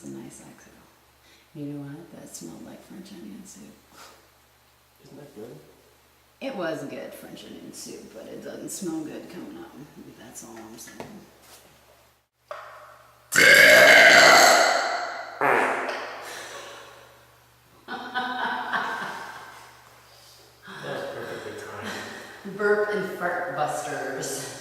was a nice exhale. You know what? That smelled like French onion soup. Isn't that good? It was good French onion soup, but it doesn't smell good coming up. That's all I'm saying. That was perfectly timed. Burp and fart busters.